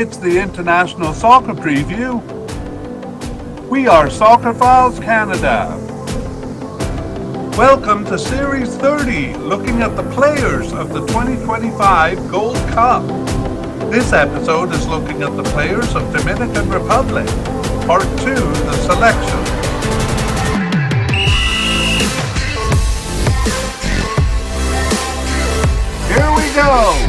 It's the International Soccer Preview. We are Soccerphiles Canada. Welcome to Series 30, looking at the players of the 2025 Gold Cup. This episode is looking at the players of Dominican Republic. Part 2, the selection. Here we go!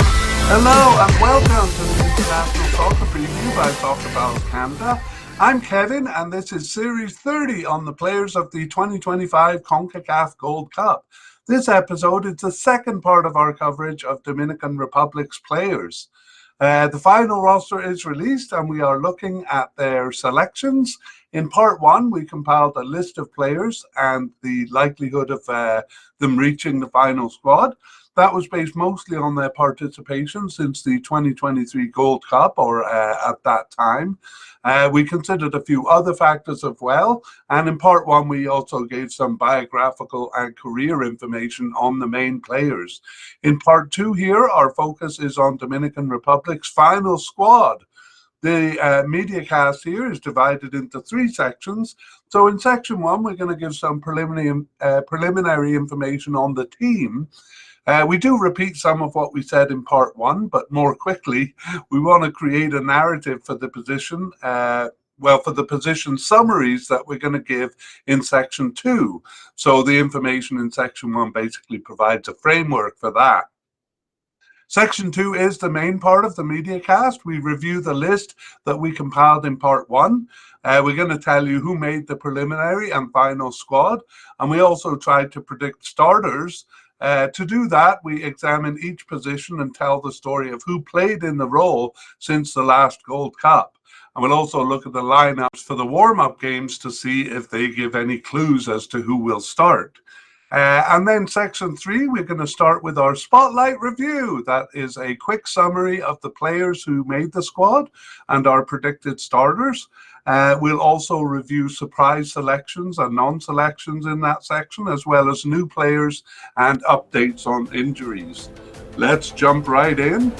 Hello and welcome to the International Soccer Preview by Soccerphiles Canada. I'm Kevin and this is Series 30 on the players of the 2025 CONCACAF Gold Cup. This episode is the second part of our coverage of Dominican Republic's players. The final roster is released and we are looking at their selections. In part 1, we compiled a list of players and the likelihood of them reaching the final squad. That was based mostly on their participation since the 2023 Gold Cup, or at that time. We considered a few other factors as well, and in part 1 we also gave some biographical and career information on the main players. In part 2 here, our focus is on Dominican Republic's final squad. The mediacast here is divided into 3 sections. So in section 1, we're going to give some preliminary information on the team. We do repeat some of what we said in part 1, but more quickly. We want to create a narrative for the position, for the position summaries that we're going to give in section 2. So the information in section 1 basically provides a framework for that. Section 2 is the main part of the mediacast. We review the list that we compiled in part 1. We're going to tell you who made the preliminary and final squad, and we also tried to predict starters. To do that, we examine each position and tell the story of who played in the role since the last Gold Cup. And we'll also look at the lineups for the warm-up games to see if they give any clues as to who will start. And then section 3, we're going to start with our spotlight review. That is a quick summary of the players who made the squad and our predicted starters. We'll also review surprise selections and non-selections in that section, as well as new players and updates on injuries. Let's jump right in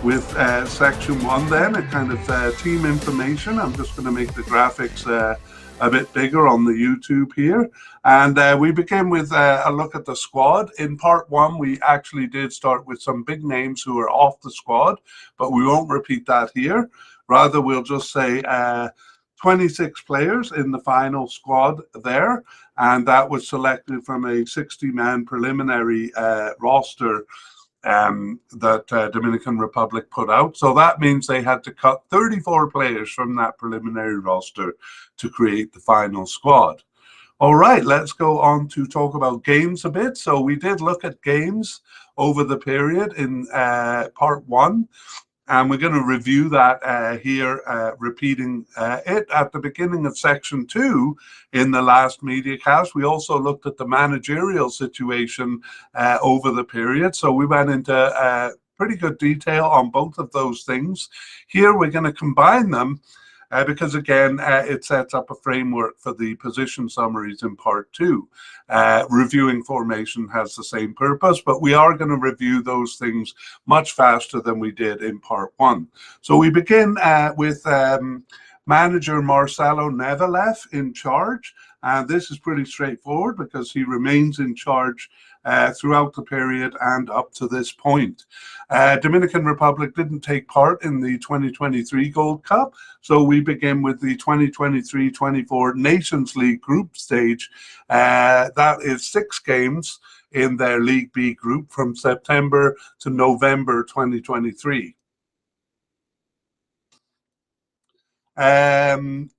with section 1 then, a kind of team information. I'm just going to make the graphics a bit bigger on the YouTube here. And we begin with a look at the squad. In part 1, we actually did start with some big names who are off the squad, but we won't repeat that here. Rather, we'll just say 26 players in the final squad there, and that was selected from a 60-man preliminary roster that Dominican Republic put out. So that means they had to cut 34 players from that preliminary roster to create the final squad. All right, let's go on to talk about games a bit. So we did look at games over the period in part 1. And we're going to review that here, repeating it at the beginning of section 2 in the last mediacast. We also looked at the managerial situation over the period. So we went into pretty good detail on both of those things. Here we're going to combine them because, again, it sets up a framework for the position summaries in part 2. Reviewing formation has the same purpose, but we are going to review those things much faster than we did in part 1. So we begin with manager Marcelo Nevelev in charge. And this is pretty straightforward because he remains in charge throughout the period and up to this point. Dominican Republic didn't take part in the 2023 Gold Cup, so we begin with the 2023-24 Nations League group stage. That is 6 games in their League B group from September to November 2023. In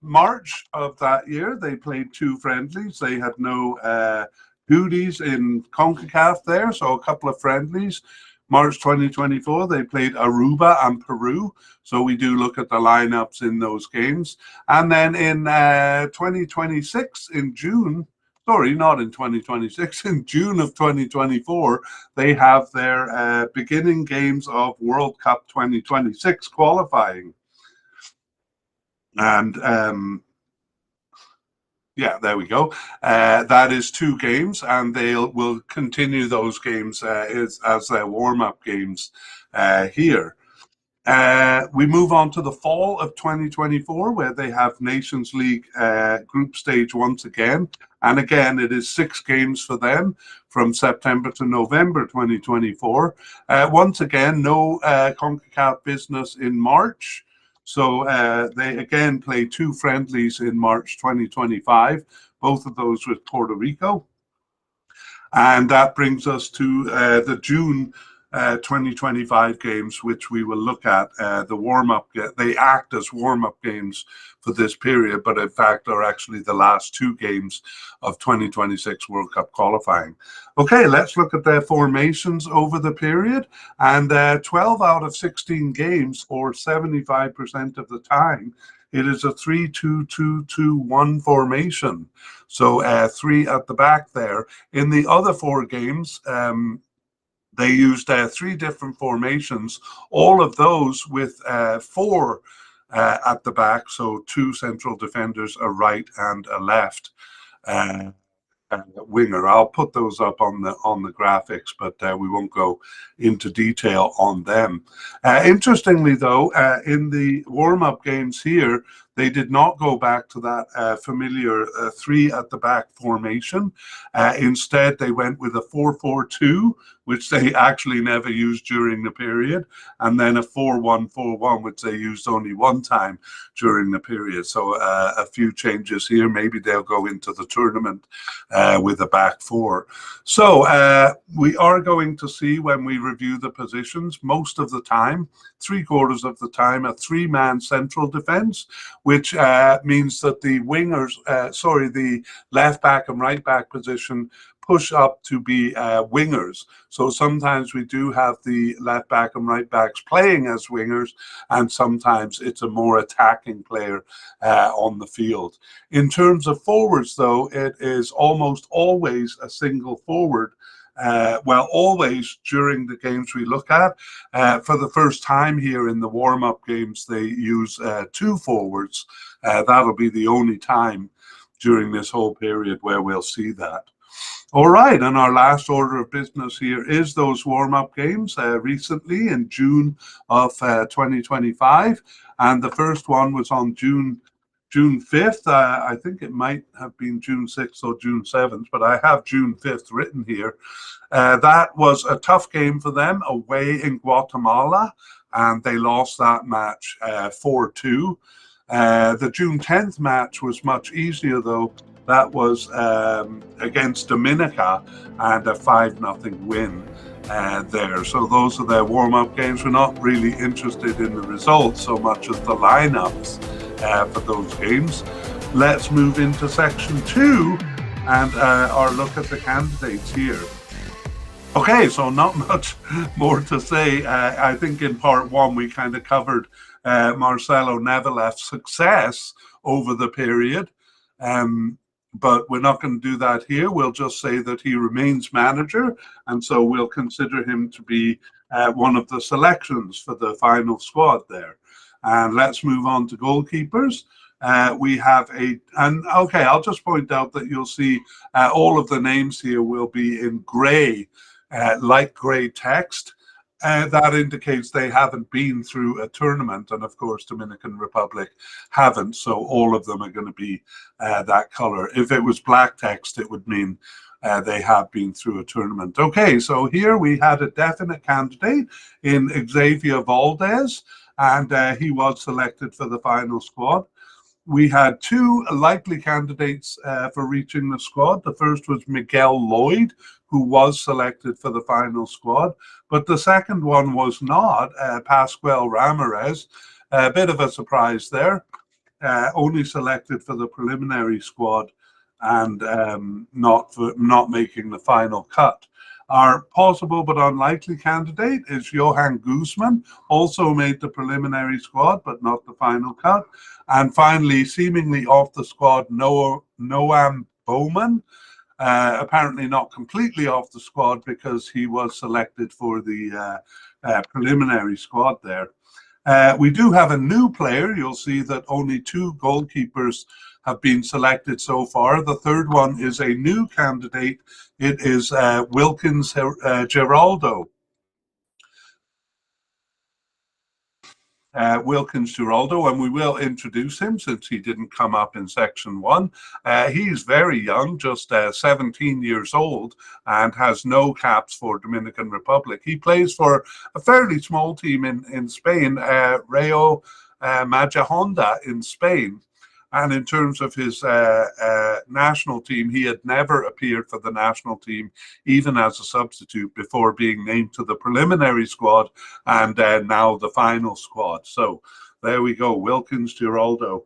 March of that year, they played 2 friendlies. They had no duties in CONCACAF there, so a couple of friendlies. March 2024, they played Aruba and Peru, so we do look at the lineups in those games. And then in 2026, in June, sorry, not in 2026, in June of 2024, they have their beginning games of World Cup 2026 qualifying. And yeah, there we go. That is 2 games, and they will continue those games as their warm-up games here. We move on to the fall of 2024, where they have Nations League group stage once again. And again, it is 6 games for them from September to November 2024. Once again, no CONCACAF business in March. So they again play 2 friendlies in March 2025, both of those with Puerto Rico. And that brings us to the June 2025 games, which we will look at. The warm-up, they act as warm-up games for this period, but in fact are actually the last 2 games of 2026 World Cup qualifying. Okay, let's look at their formations over the period. And 12 out of 16 games, or 75% of the time, it is a 3-2-2-2-1 formation. So 3 at the back there. In the other 4 games, they used 3 different formations, all of those with 4 at the back, so 2 central defenders, a right and a left winger. I'll put those up on the graphics, but we won't go into detail on them. Interestingly, though, in the warm-up games here, they did not go back to that familiar 3 at the back formation. Instead, they went with a 4-4-2, which they actually never used during the period, and then a 4-1-4-1, which they used only one time during the period. So a few changes here. Maybe they'll go into the tournament with a back 4. So we are going to see, when we review the positions, most of the time, 3/4 of the time, a 3-man central defense, which means that the wingers, the left back and right back position push up to be wingers. So sometimes we do have the left back and right backs playing as wingers, and sometimes it's a more attacking player on the field. In terms of forwards, though, it is almost always a single forward. Always during the games we look at. For the first time here in the warm-up games, they use 2 forwards. That'll be the only time during this whole period where we'll see that. All right, and our last order of business here is those warm-up games recently in June of 2025. And the first one was on June 5th. I think it might have been June 6th or June 7th, but I have June 5th written here. That was a tough game for them away in Guatemala, and they lost that match 4-2. The June 10th match was much easier, though. That was against Dominican, and a 5-0 win there. So those are their warm-up games. We're not really interested in the results so much as the lineups for those games. Let's move into section 2 and our look at the candidates here. Okay, so not much more to say. I think in part 1 we kind of covered Marcelo Nevelev's success over the period. But we're not going to do that here. We'll just say that he remains manager, and so we'll consider him to be one of the selections for the final squad there. And let's move on to goalkeepers. We have I'll just point out that you'll see all of the names here will be in gray, light gray text. That indicates they haven't been through a tournament, and of course Dominican Republic haven't, so all of them are going to be that color. If it was black text, it would mean they have been through a tournament. Okay, so here we had a definite candidate in Xavier Valdez, and he was selected for the final squad. We had 2 likely candidates for reaching the squad. The first was Miguel Lloyd, who was selected for the final squad, but the second one was not, Pascual Ramirez. A bit of a surprise there, only selected for the preliminary squad and not making the final cut. Our possible but unlikely candidate is Johan Guzman, also made the preliminary squad but not the final cut. And finally, seemingly off the squad, Noam Bowman, apparently not completely off the squad because he was selected for the preliminary squad there. We do have a new player. You'll see that only 2 goalkeepers have been selected so far. The third one is a new candidate. It is Wilkins Geraldo. Wilkins Geraldo, and we will introduce him since he didn't come up in section 1. He's very young, just 17 years old, and has no caps for Dominican Republic. He plays for a fairly small team in Spain, Rayo Majadahonda in Spain. And in terms of his national team, he had never appeared for the national team, even as a substitute, before being named to the preliminary squad and now the final squad. So there we go, Wilkins Geraldo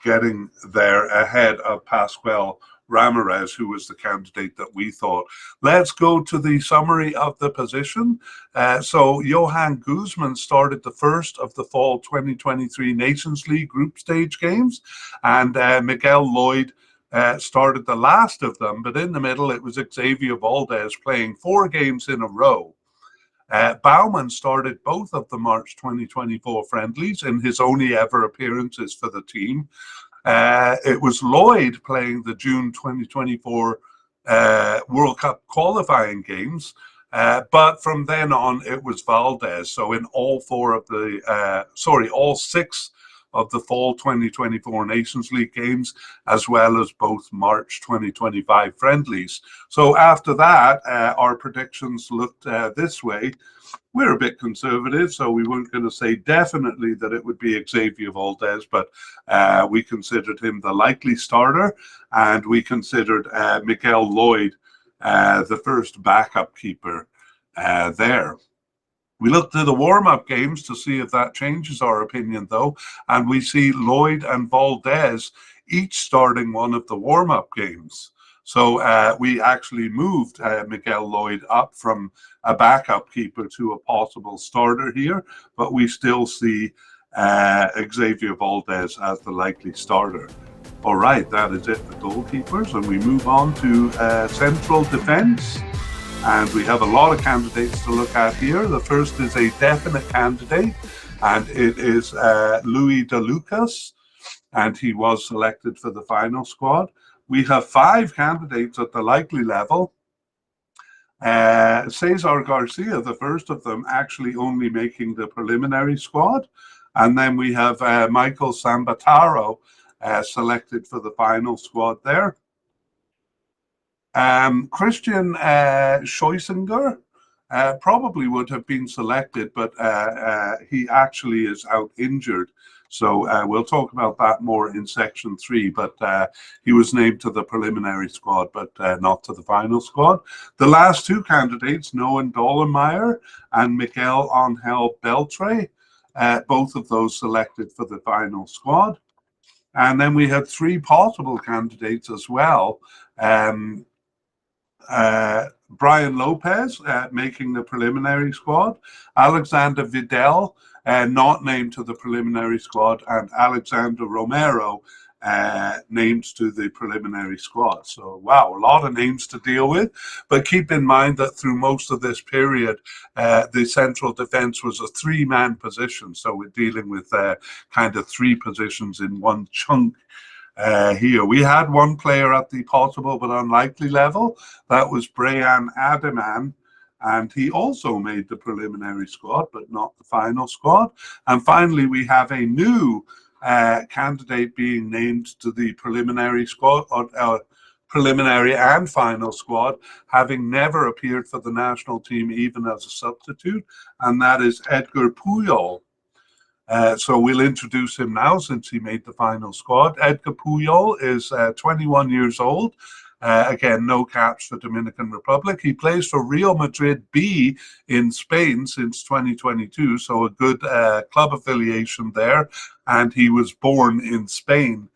getting there ahead of Pascual Ramirez, who was the candidate that we thought. Let's go to the summary of the position. So Johan Guzman started the first of the fall 2023 Nations League group stage games, and Miguel Lloyd started the last of them, but in the middle it was Xavier Valdez playing 4 games in a row. Baumann started both of the March 2024 friendlies in his only ever appearances for the team. It was Lloyd playing the June 2024 World Cup qualifying games, but from then on it was Valdez. So in all 6 of the fall 2024 Nations League games, as well as both March 2025 friendlies. So after that, our predictions looked this way. We're a bit conservative, so we weren't going to say definitely that it would be Xavier Valdez, but we considered him the likely starter, and we considered Miguel Lloyd the first backup keeper there. We looked at the warm-up games to see if that changes our opinion, though, and we see Lloyd and Valdez each starting one of the warm-up games. So we actually moved Miguel Lloyd up from a backup keeper to a possible starter here, but we still see Xavier Valdez as the likely starter. All right, that is it for goalkeepers, and we move on to central defense. And we have a lot of candidates to look at here. The first is a definite candidate, and it is Louis De Lucas, and he was selected for the final squad. We have 5 candidates at the likely level. Cesar Garcia, the first of them, actually only making the preliminary squad. And then we have Michael Sambataro selected for the final squad there. Christian Scheussenger probably would have been selected, but he actually is out injured. So we'll talk about that more in section 3, but he was named to the preliminary squad, but not to the final squad. The last 2 candidates, Noah Dollemeyer and Miguel Angel Beltre, both of those selected for the final squad. And then we had 3 possible candidates as well. Brian Lopez making the preliminary squad, Alexander Vidal not named to the preliminary squad, and Alexander Romero named to the preliminary squad. So wow, a lot of names to deal with, but keep in mind that through most of this period the central defense was a 3-man position, so we're dealing with kind of 3 positions in one chunk. Here we had 1 player at the possible but unlikely level. That was Brian Ademan, and he also made the preliminary squad but not the final squad. And finally we have a new candidate being named to the preliminary squad, or preliminary and final squad, having never appeared for the national team even as a substitute, and that is Edgar Puyol. So we'll introduce him now since he made the final squad. Edgar Puyol is 21 years old. Again, no caps for Dominican Republic. He plays for Real Madrid B in Spain since 2022, so a good club affiliation there. And he was born in Spain.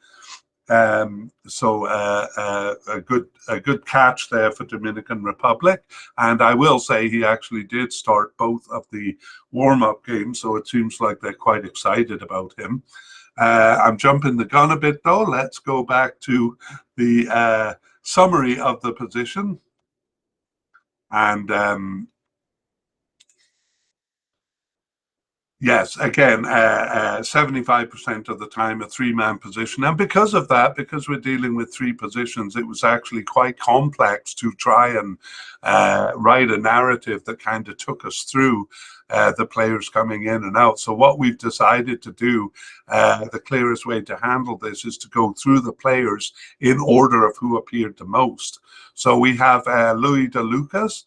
So a good catch there for Dominican Republic, and I will say he actually did start both of the warm-up games, so it seems like they're quite excited about him. I'm jumping the gun a bit though. Let's go back to the summary of the position, and yes, again, 75% of the time a 3-man position. And because of that, because we're dealing with 3 positions, it was actually quite complex to try and write a narrative that kind of took us through the players coming in and out. So what we've decided to do, the clearest way to handle this is to go through the players in order of who appeared the most. So we have Louis De Lucas.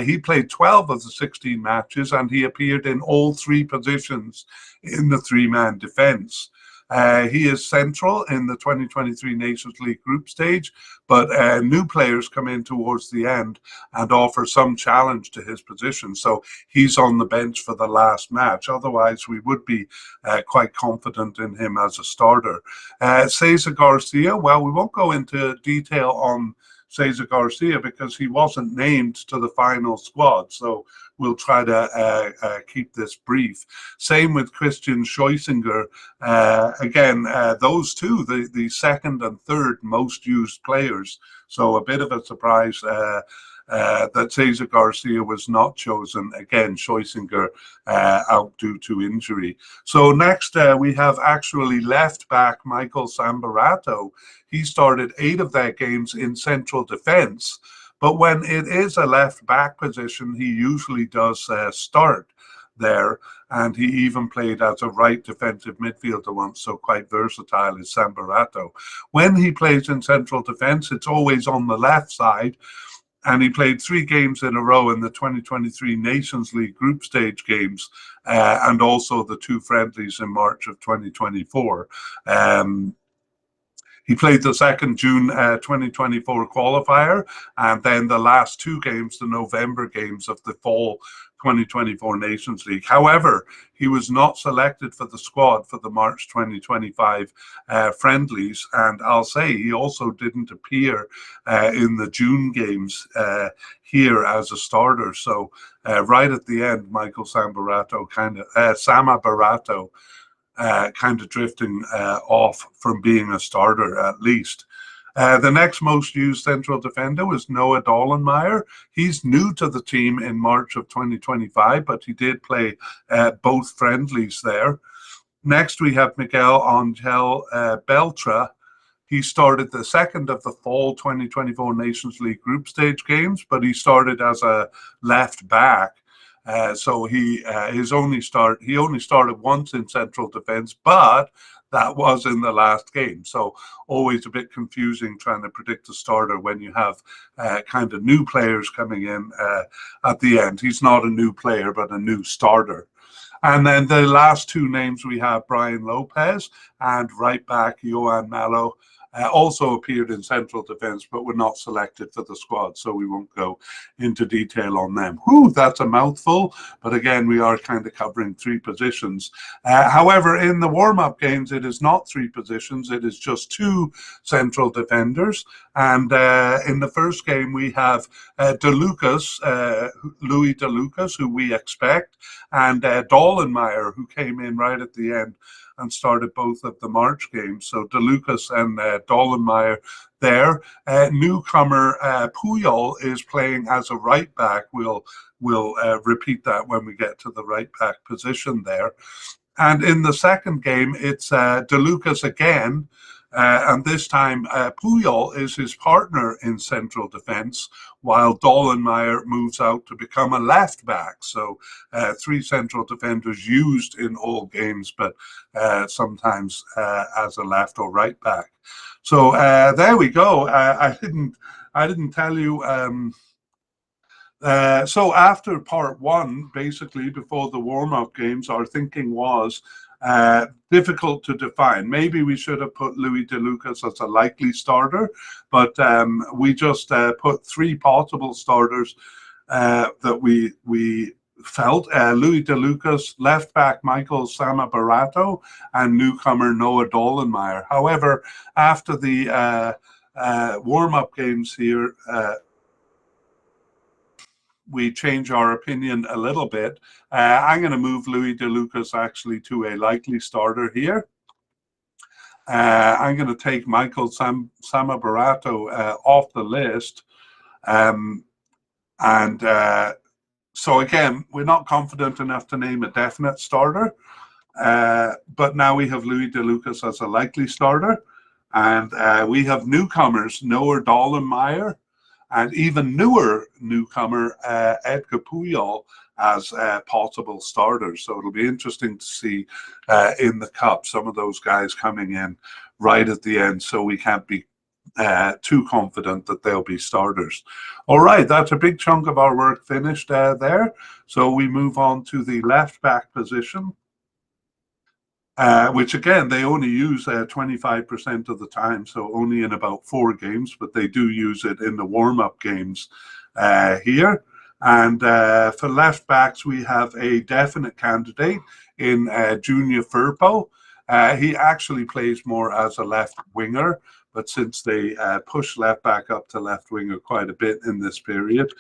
He played 12 of the 16 matches, and he appeared in all three positions in the three-man defence. He is central in the 2023 Nations League group stage, but new players come in towards the end and offer some challenge to his position. So he's on the bench for the last match. Otherwise, we would be quite confident in him as a starter. Cesar Garcia, well, we won't go into detail on Cesar Garcia because he wasn't named to the final squad. So we'll try to keep this brief. Same with Christian Scheussenger. Again, those two, the second and third most used players. So a bit of a surprise that Cesar Garcia was not chosen. Again, Scheussenger out due to injury. So next we have actually left back Michael Sambarato. He started 8 of their games in central defence. But when it is a left back position, he usually does start there. And he even played as a right defensive midfielder once, so quite versatile is Sambarato. When he plays in central defence, it's always on the left side. And he played 3 games in a row in the 2023 Nations League group stage games, and also the 2 friendlies in March of 2024. He played the 2nd June 2024 qualifier, and then the last 2 games, the November games of the fall 2024 Nations League. However, he was not selected for the squad for the March 2025 friendlies, and I'll say he also didn't appear in the June games here as a starter. So right at the end, Michael Sambarato Samabarato kind of drifting off from being a starter at least. The next most used central defender was Noah Dollenmeyer. He's new to the team in March of 2025, but he did play both friendlies there. Next, we have Miguel Angel Beltra. He started the 2nd of the fall 2024 Nations League group stage games, but he started as a left back. So he only started once in central defence, but that was in the last game. So always a bit confusing trying to predict a starter when you have kind of new players coming in at the end. He's not a new player, but a new starter. And then the last 2 names we have Brian Lopez and right back Johan Malo. Also appeared in central defence, but were not selected for the squad, so we won't go into detail on them. Whew, that's a mouthful, but again, we are kind of covering 3 positions. However, in the warm-up games, it is not 3 positions, it is just 2 central defenders. And in the first game, we have De Lucas, Louis De Lucas, who we expect, and Dollenmeyer, who came in right at the end and started both of the March games. So De Lucas and Dollenmeyer there. Newcomer Puyol is playing as a right back. We'll repeat that when we get to the right back position there. And in the second game, it's De Lucas again. And this time, Puyol is his partner in central defence, while Dollenmeyer moves out to become a left back. So 3 central defenders used in all games, but sometimes as a left or right back. So there we go. I didn't tell you. So after part 1, basically before the warm-up games, our thinking was difficult to define. Maybe we should have put Louis De Lucas as a likely starter, but we just put 3 possible starters that we felt. Louis De Lucas, left back Michael Samabarato, and newcomer Noah Dollenmeyer. However, after the warm-up games here, we change our opinion a little bit. I'm going to move Louis De Lucas actually to a likely starter here. I'm going to take Michael Samabarato off the list. So again, we're not confident enough to name a definite starter. But now we have Louis De Lucas as a likely starter. And we have newcomers, Noah Dollenmeyer and even newer newcomer Edgar Puyol as possible starters. So it'll be interesting to see in the Cup some of those guys coming in right at the end, so we can't be too confident that they'll be starters. All right, that's a big chunk of our work finished there. So we move on to the left back position. Which again, they only use 25% of the time, so only in about 4 games, but they do use it in the warm-up games here. And for left backs, we have a definite candidate in Junior Firpo. He actually plays more as a left winger, but since they push left back up to left winger quite a bit in this period,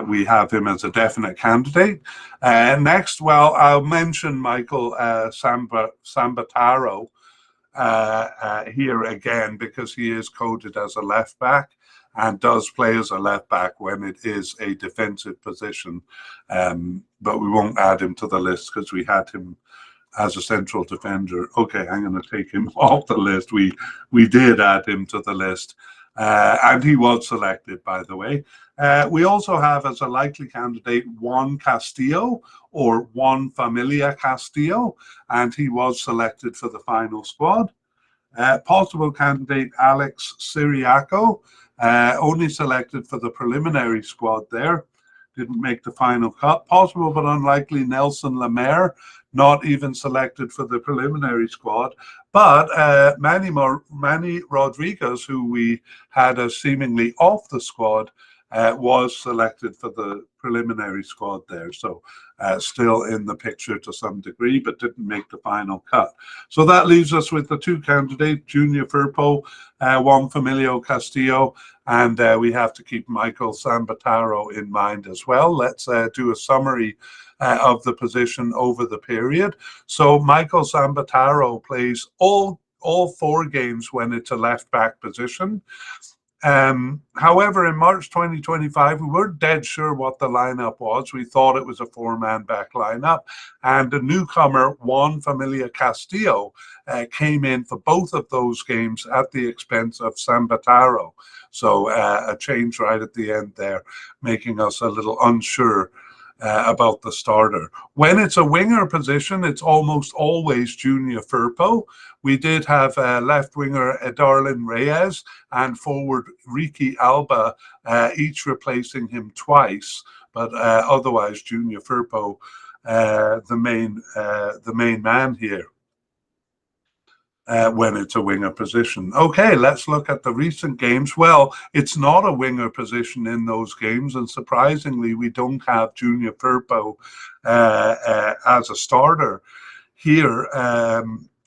we have him as a definite candidate. Next, well, I'll mention Michael Sambataro here again, because he is coded as a left back and does play as a left back when it is a defensive position. But we won't add him to the list because we had him as a central defender. Okay, I'm going to take him off the list. We did add him to the list. And he was selected, by the way. We also have as a likely candidate Juan Castillo, or Juan Familia Castillo, and he was selected for the final squad. Possible candidate Alex Siriaco, only selected for the preliminary squad there. Didn't make the final cut. Possible but unlikely Nelson Lemaire, not even selected for the preliminary squad. But Manny Rodriguez, who we had as seemingly off the squad, was selected for the preliminary squad there. So still in the picture to some degree, but didn't make the final cut. So that leaves us with the 2 candidates, Junior Firpo, Juan Familio Castillo, and we have to keep Michael Sambataro in mind as well. Let's do a summary of the position over the period. So Michael Sambataro plays all 4 games when it's a left back position. However, in March 2025, we weren't dead sure what the lineup was. We thought it was a 4-man back lineup, and the newcomer Juan Familia Castillo came in for both of those games at the expense of Sambataro. So a change right at the end there, making us a little unsure about the starter. When it's a winger position, it's almost always Junior Firpo. We did have left winger Darlin Reyes and forward Ricky Alba, each replacing him twice, but otherwise Junior Firpo, the main man here. When it's a winger position. Okay, let's look at the recent games. Well, it's not a winger position in those games, and surprisingly, we don't have Junior Firpo as a starter here.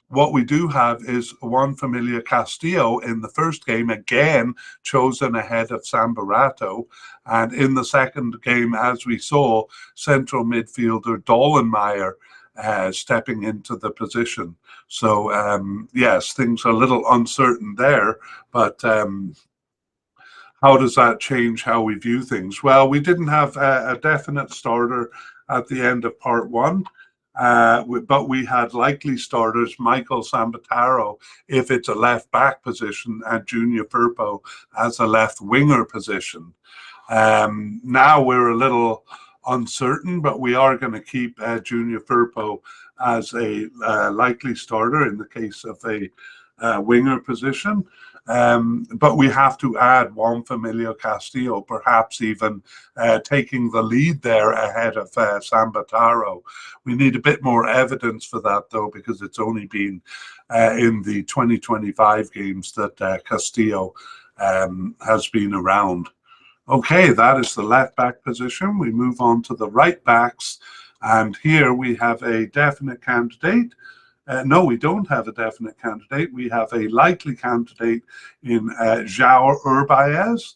What we do have is Juan Familia Castillo in the first game, again chosen ahead of Sambarato, and in the second game, as we saw, central midfielder Dollenmeyer stepping into the position. So yes, things are a little uncertain there, but how does that change how we view things? Well, we didn't have a definite starter at the end of part 1, but we had likely starters, Michael Sambataro if it's a left back position, and Junior Firpo as a left winger position. Now we're a little uncertain, but we are going to keep Junior Firpo as a likely starter in the case of a winger position. But we have to add Juan Familia Castillo, perhaps even taking the lead there ahead of Sambataro. We need a bit more evidence for that, though, because it's only been in the 2025 games that Castillo has been around. Okay, that is the left back position. We move on to the right backs, and here we have a definite candidate. No, we don't have a definite candidate. We have a likely candidate in João Urbaez,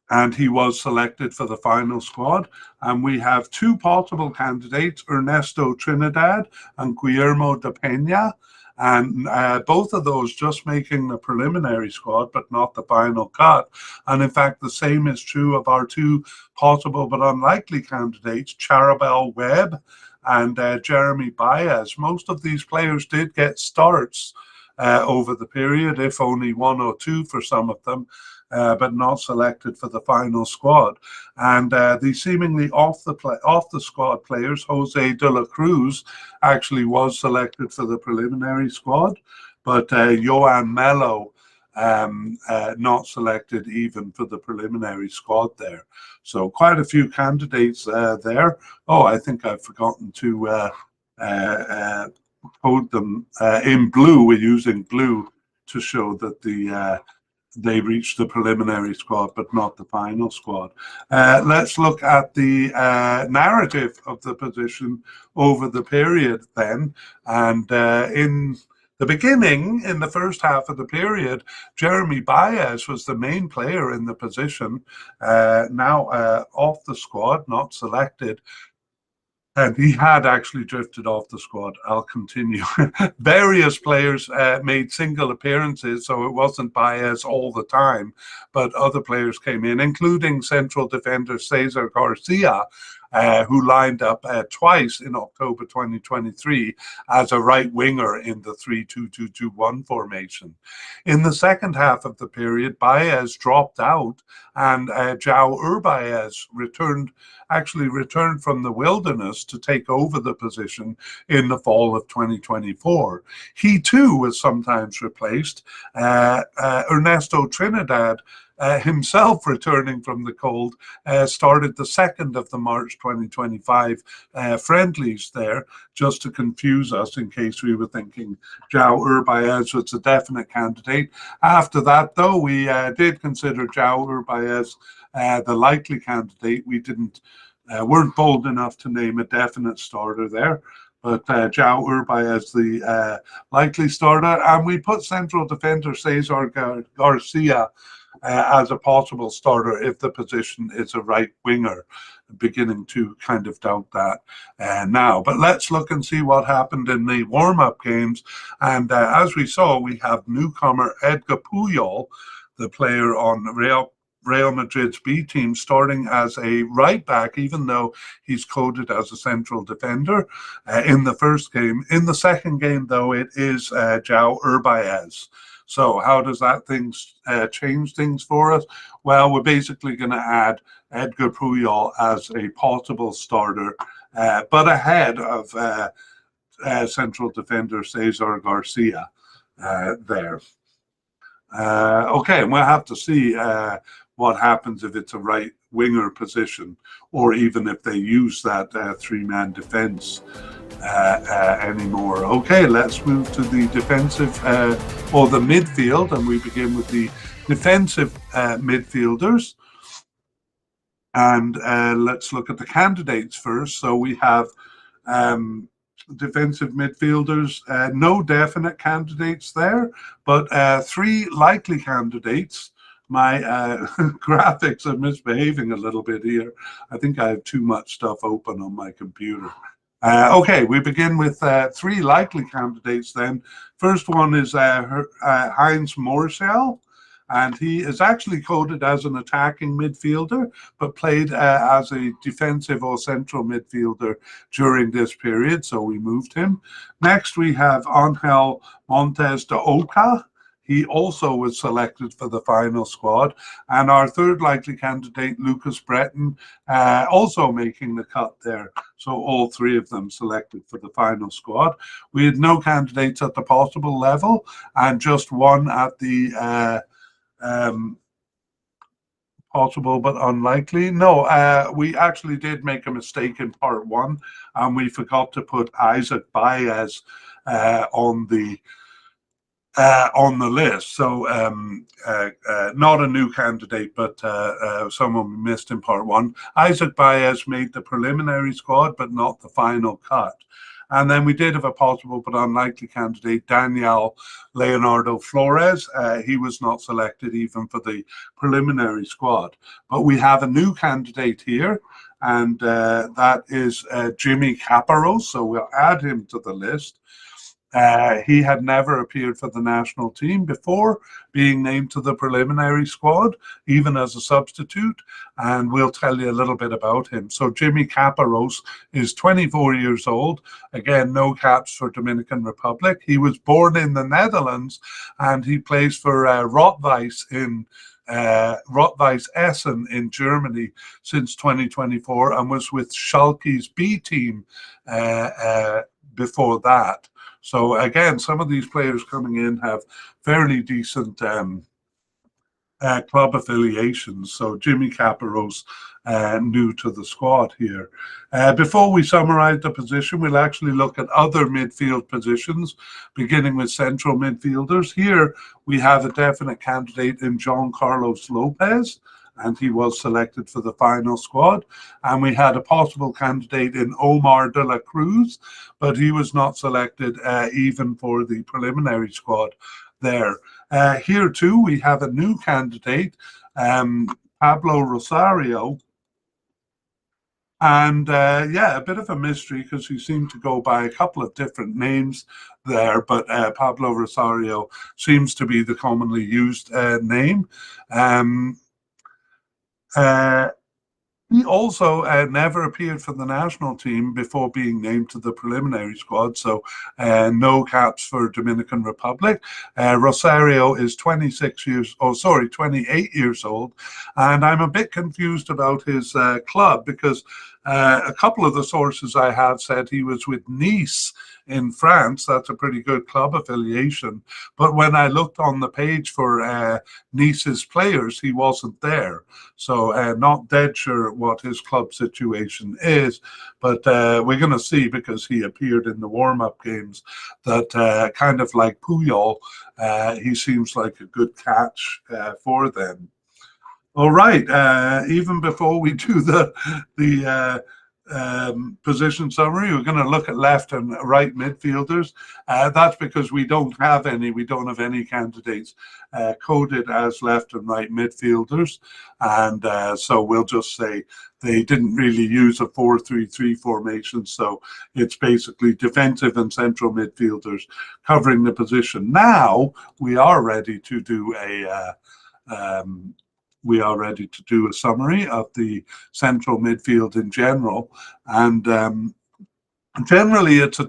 and he was selected for the final squad. And we have 2 possible candidates, Ernesto Trinidad and Guillermo de Peña, and both of those just making the preliminary squad, but not the final cut. And in fact, the same is true of our 2 possible but unlikely candidates, Charabel Webb and Jeremy Baez. Most of these players did get starts over the period, if only one or two for some of them, but not selected for the final squad. And the seemingly off the squad players, Jose de la Cruz, actually was selected for the preliminary squad, but Joan Melo not selected even for the preliminary squad there. So quite a few candidates there. Oh, I think I've forgotten to code them in blue. We're using blue to show that they reached the preliminary squad, but not the final squad. Let's look at the narrative of the position over the period then. And in the beginning, in the first half of the period, Jeremy Baez was the main player in the position, now off the squad, not selected. And he had actually drifted off the squad. I'll continue. Various players made single appearances, so it wasn't Baez all the time, but other players came in, including central defender Cesar Garcia, who lined up twice in October 2023 as a right winger in the 3-2-2-2-1 formation. In the second half of the period, Baez dropped out, and João Urbaez returned from the wilderness to take over the position in the fall of 2024. He too was sometimes replaced. Ernesto Trinidad, himself returning from the cold, started the 2nd of the March 2025 friendlies there, just to confuse us in case we were thinking João Urbaez was a definite candidate. After that, though, we did consider João Urbaez the likely candidate. We weren't bold enough to name a definite starter there, but João Urbaez the likely starter, and we put central defender Cesar Garcia as a possible starter if the position is a right winger. Beginning to kind of doubt that now. But let's look and see what happened in the warm-up games. And as we saw, we have newcomer Edgar Puyol, the player on Real Madrid's B team, starting as a right back, even though he's coded as a central defender in the first game. In the second game, though, it is João Urbaez. So how does that change things for us? Well, we're basically going to add Edgar Puyol as a possible starter, but ahead of central defender Cesar Garcia there. Okay, and we'll have to see what happens if it's a right winger position, or even if they use that three-man defense anymore. Okay, let's move to the defensive or the midfield, and we begin with the defensive midfielders. And let's look at the candidates first. So we have defensive midfielders, no definite candidates there, but three likely candidates. My graphics are misbehaving a little bit here. I think I have too much stuff open on my computer. Okay, we begin with three likely candidates then. First one is Heinz Morsel, and he is actually coded as an attacking midfielder, but played as a defensive or central midfielder during this period, so we moved him. Next, we have Angel Montes de Oca. He also was selected for the final squad. And our third likely candidate, Lucas Breton, also making the cut there. So all three of them selected for the final squad. We had no candidates at the possible level, and just one at the possible but unlikely. No, we actually did make a mistake in part one, and we forgot to put Isaac Baez on the list. So not a new candidate, but someone we missed in part one. Isaac Baez made the preliminary squad, but not the final cut. And then we did have a possible but unlikely candidate, Daniel Leonardo Flores. He was not selected even for the preliminary squad. But we have a new candidate here, and that is Jimmy Caparrós. So we'll add him to the list. He had never appeared for the national team before being named to the preliminary squad, even as a substitute, and we'll tell you a little bit about him. So Jimmy Caparrós is 24 years old. Again, no caps for Dominican Republic. He was born in the Netherlands, and he plays for Rot-Weiss Essen in Germany since 2024, and was with Schalke's B team before that. So again, some of these players coming in have fairly decent club affiliations. So Jimmy Caparrós, new to the squad here. Before we summarize the position, we'll actually look at other midfield positions, beginning with central midfielders. Here we have a definite candidate in John Carlos Lopez, and he was selected for the final squad. And we had a possible candidate in Omar de la Cruz, but he was not selected even for the preliminary squad there. Here too, we have a new candidate, Pablo Rosario. And yeah, a bit of a mystery because he seemed to go by a couple of different names there, but Pablo Rosario seems to be the commonly used name. He also never appeared for the national team before being named to the preliminary squad, so no caps for Dominican Republic. Rosario is 28 years old, and I'm a bit confused about his club because a couple of the sources I have said he was with Nice in France. That's a pretty good club affiliation. But when I looked on the page for Nice's players, he wasn't there. So not dead sure what his club situation is. But we're going to see, because he appeared in the warm-up games, that kind of like Puyol, he seems like a good catch for them. All right. Even before we do the position summary, we're going to look at left and right midfielders. That's because we don't have any candidates coded as left and right midfielders, and so we'll just say they didn't really use a 4-3-3 formation, so it's basically defensive and central midfielders covering the position. Now we are ready to do a summary of the central midfield in general, and generally it's a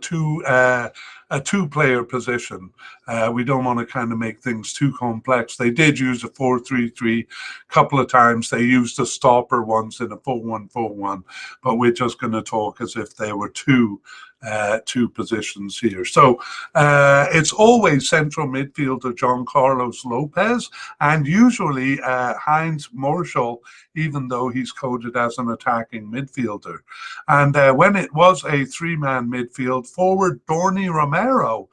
two-player position. We don't want to kind of make things too complex. They did use a 4-3-3 a couple of times. They used a stopper once in a 4-1-4-1, but we're just going to talk as if there were two positions here. So it's always central midfielder John Carlos Lopez, and usually Heinz Marshall, even though he's coded as an attacking midfielder. And when it was a three-man midfield, forward Dorny Romero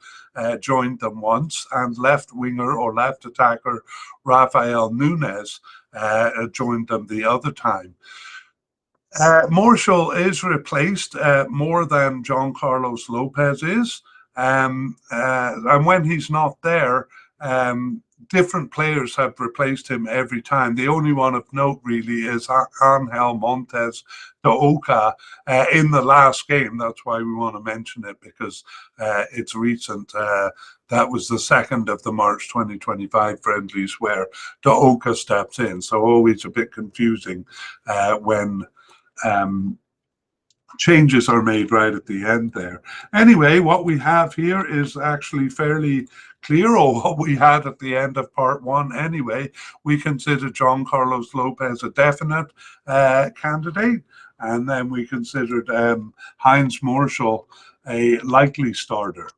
joined them once, and left winger or left attacker Rafael Núñez joined them the other time. Marshall is replaced more than John Carlos Lopez is, and when he's not there, different players have replaced him every time. The only one of note really is Angel Montes de Oca in the last game. That's why we want to mention it, because it's recent. That was the 2nd of the March 2025 friendlies where de Oca steps in. So always a bit confusing when changes are made right at the end there. Anyway, what we have here is actually fairly clear, or what we had at the end of part one anyway. We consider John Carlos Lopez a definite candidate, and then we considered Heinz Marshall a likely starter.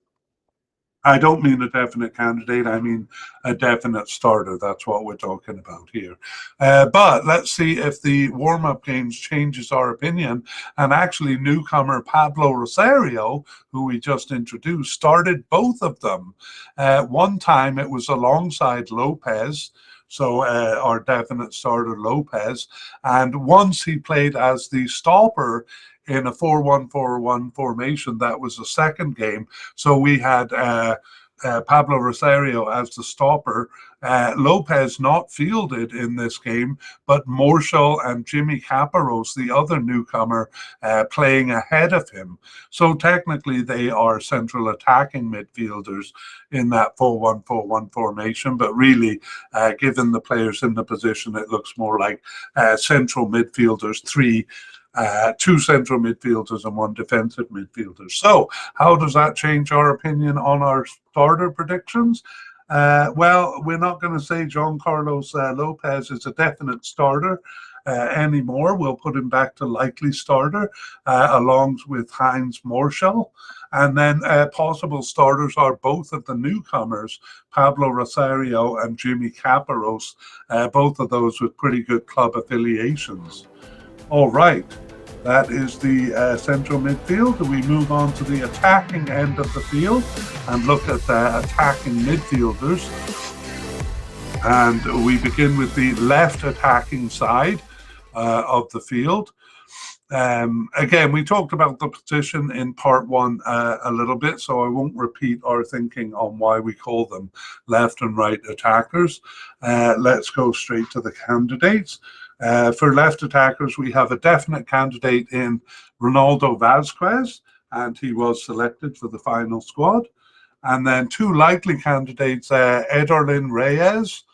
I don't mean a definite candidate, I mean a definite starter. That's what we're talking about here. But let's see if the warm-up games changes our opinion. And actually, newcomer Pablo Rosario, who we just introduced, started both of them. One time it was alongside Lopez, so our definite starter Lopez. And once he played as the stopper in a 4-1-4-1 formation. That was the second game. So we had Pablo Rosario as the stopper. Lopez not fielded in this game, but Marshall and Jimmy Caparrós, the other newcomer, playing ahead of him. So technically they are central attacking midfielders in that 4-1-4-1 formation, but really, given the players in the position, it looks more like central midfielders, two central midfielders and one defensive midfielder. So how does that change our opinion on our starter predictions? Well, we're not going to say John Carlos Lopez is a definite starter anymore. We'll put him back to likely starter along with Heinz Marshall. And then possible starters are both of the newcomers, Pablo Rosario and Jimmy Caparrós, both of those with pretty good club affiliations. All right, that is the central midfield. We move on to the attacking end of the field and look at the attacking midfielders. And we begin with the left attacking side of the field. Again, we talked about the position in part one a little bit, so I won't repeat our thinking on why we call them left and right attackers. Let's go straight to the candidates. For left attackers, we have a definite candidate in Ronaldo Vázquez, and he was selected for the final squad. And then two likely candidates, Ederlin Reyes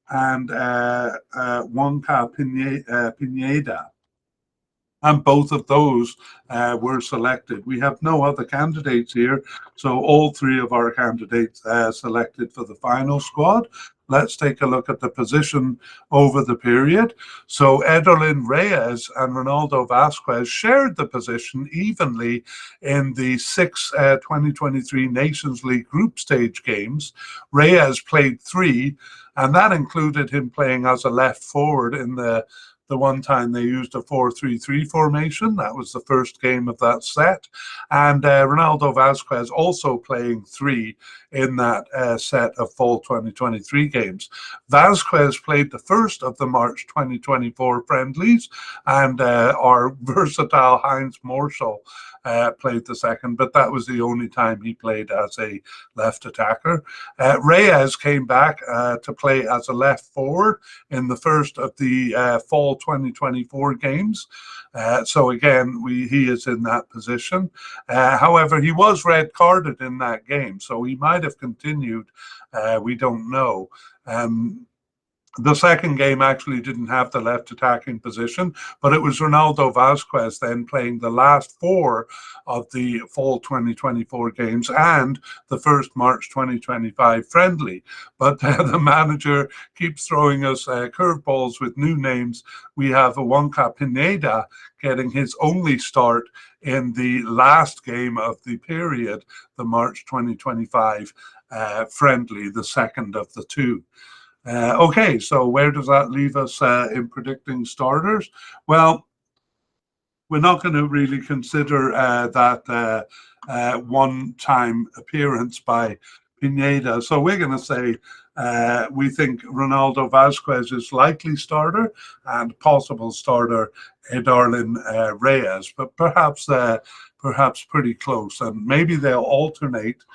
and Juanca Pineda. And both of those were selected. We have no other candidates here, so all three of our candidates selected for the final squad. Let's take a look at the position over the period. So Ederlin Reyes and Ronaldo Vázquez shared the position evenly in the 6 2023 Nations League group stage games. Reyes played 3, and that included him playing as a left forward in the one time they used a 4-3-3 formation. That was the first game of that set. And Ronaldo Vázquez also playing 3 in that set of fall 2023 games. Vázquez played the first of the March 2024 friendlies, and our versatile Heinz Marshall played the second, but that was the only time he played as a left attacker. Reyes came back to play as a left forward in the first of the fall 2024 games. So again, he is in that position. However, he was red carded in that game, so he might have continued. We don't know. The second game actually didn't have the left attacking position, but it was Ronaldo Vázquez then playing the last 4 of the fall 2024 games and the first March 2025 friendly. But the manager keeps throwing us curveballs with new names. We have Juanca Pineda getting his only start in the last game of the period, the March 2025 friendly, the second of the 2. Okay, so where does that leave us in predicting starters? Well, we're not going to really consider that one-time appearance by Pineda. So we're going to say we think Ronaldo Vázquez is likely starter and possible starter Ederlin Reyes, but perhaps pretty close, and maybe they'll alternate.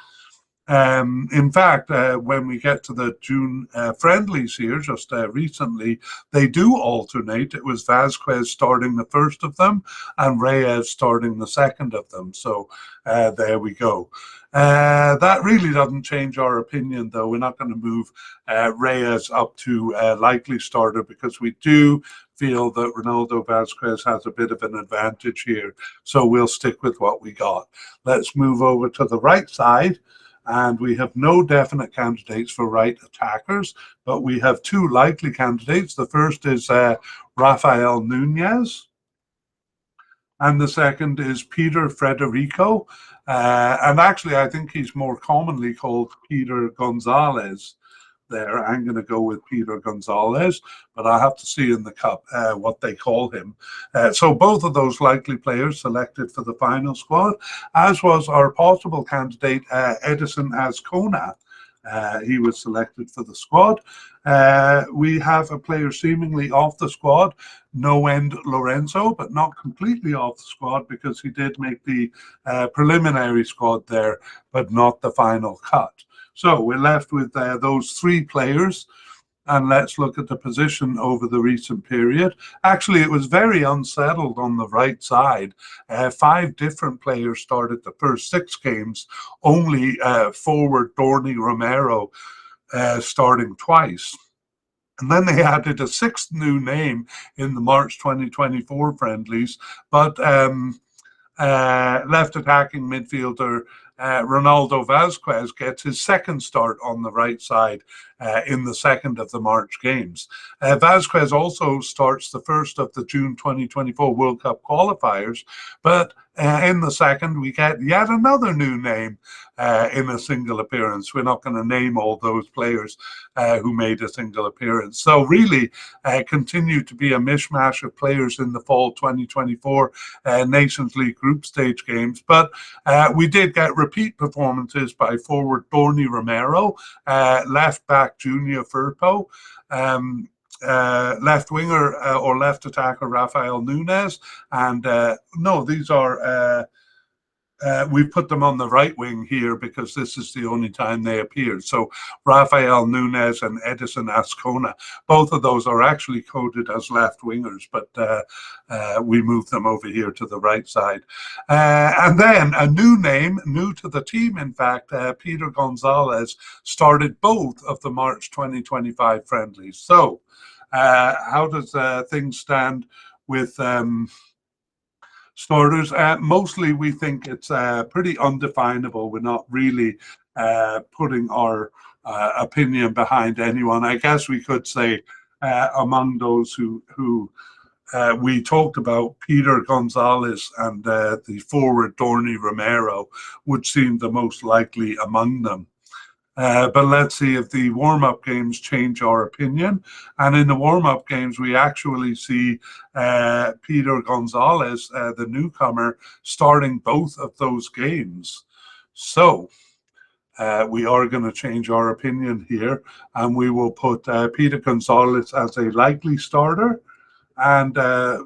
In fact, when we get to the June friendlies here, just recently, they do alternate. It was Vázquez starting the first of them and Reyes starting the second of them. So there we go. That really doesn't change our opinion, though. We're not going to move Reyes up to likely starter because we do feel that Ronaldo Vázquez has a bit of an advantage here. So we'll stick with what we got. Let's move over to the right side. And we have no definite candidates for right attackers, but we have 2 likely candidates. The first is Rafael Núñez, and the second is Peter Federico. And actually, I think he's more commonly called Peter Gonzalez there. I'm going to go with Peter Gonzalez, but I'll have to see in the cup what they call him. So both of those likely players selected for the final squad, as was our possible candidate, Edison Azcona. He was selected for the squad. We have a player seemingly off the squad, Noend Lorenzo, but not completely off the squad because he did make the preliminary squad there, but not the final cut. So we're left with those three players. And let's look at the position over the recent period. Actually, it was very unsettled on the right side. 5 different players started the first 6 games, only forward Dorney Romero starting twice. And then they added a 6th new name in the March 2024 friendlies, but left attacking midfielder Ronaldo Vazquez gets his 2nd start on the right side in the 2nd of the March games. Vazquez also starts the 1st of the June 2024 World Cup qualifiers, but in the 2nd we get yet another new name in a single appearance. We're not going to name all those players who made a single appearance. So really continue to be a mishmash of players in the fall 2024 Nations League group stage games. But we did get repeat performances by forward Dorney Romero, left back Junior Firpo, left winger or left attacker Rafael Nunez, and no, these are we put them on the right wing here because this is the only time they appeared. So Rafael Nunez and Edison Ascona, both of those are actually coded as left wingers, but we moved them over here to the right side. And then a new name, new to the team, in fact, Peter Gonzalez started both of the March 2025 friendlies. So how does things stand with starters? Mostly we think it's pretty undefinable. We're not really putting our opinion behind anyone. I guess we could say among those who we talked about, Peter Gonzalez and the forward Dorney Romero would seem the most likely among them. But let's see if the warm-up games change our opinion. And in the warm-up games, we actually see Peter Gonzalez, the newcomer, starting both of those games. So we are going to change our opinion here, and we will put Peter Gonzalez as a likely starter and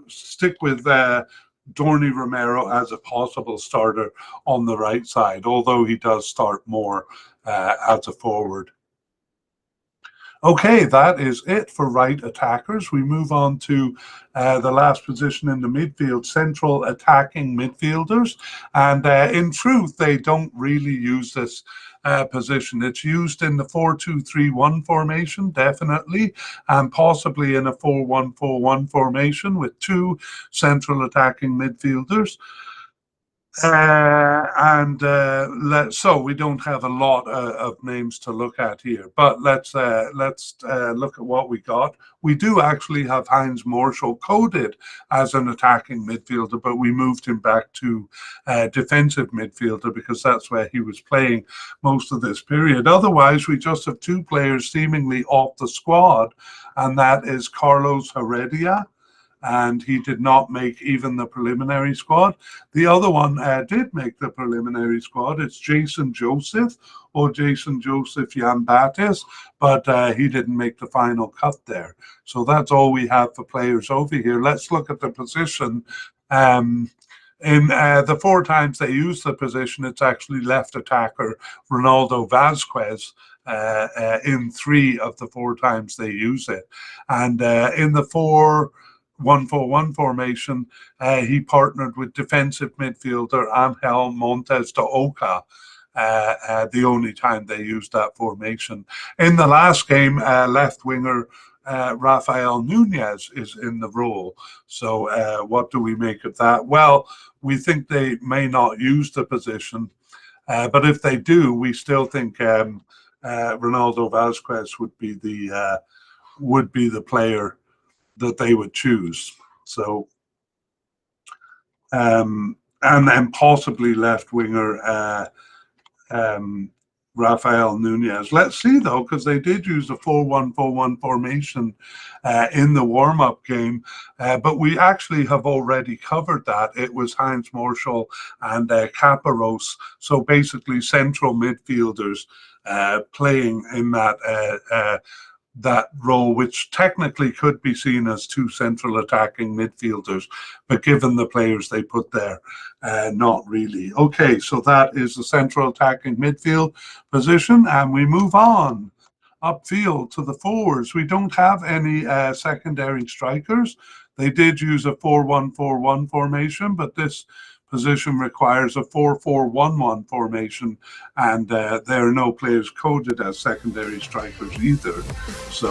stick with Dorney Romero as a possible starter on the right side, although he does start more as a forward. Okay, that is it for right attackers. We move on to the last position in the midfield, central attacking midfielders. And in truth, they don't really use this position. It's used in the 4-2-3-1 formation, definitely, and possibly in a 4-1-4-1 formation with 2 central attacking midfielders. So we don't have a lot of names to look at here, but let's look at what we got. We do actually have Heinz Marshall coded as an attacking midfielder, but we moved him back to defensive midfielder because that's where he was playing most of this period. Otherwise, we just have 2 players seemingly off the squad, and that is Carlos Heredia, and he did not make even the preliminary squad. The other one did make the preliminary squad. It's Jason Joseph, or Jason Joseph Jan-Batis, but he didn't make the final cut there. So that's all we have for players over here. Let's look at the position. In the 4 times they use the position, it's actually left attacker Ronaldo Vazquez in 3 of the 4 times they use it. And in the 4-1-4-1 formation, he partnered with defensive midfielder Angel Montes de Oca, the only time they used that formation. In the last game, left winger Rafael Nunez is in the role. So what do we make of that? Well, we think they may not use the position, but if they do, we still think Ronaldo Vazquez would be the player that they would choose. So and then possibly left winger Rafael Nunez. Let's see though, because they did use a 4-1-4-1 formation in the warm-up game, but we actually have already covered that. It was Heinz Marshall and Caparros, so basically central midfielders playing in that that role, which technically could be seen as two central attacking midfielders, but given the players they put there, not really. Okay, so that is the central attacking midfield position, and we move on upfield to the forwards. We don't have any secondary strikers. They did use a 4-1-4-1 formation, but this position requires a 4-4-1-1 formation, and there are no players coded as secondary strikers either. So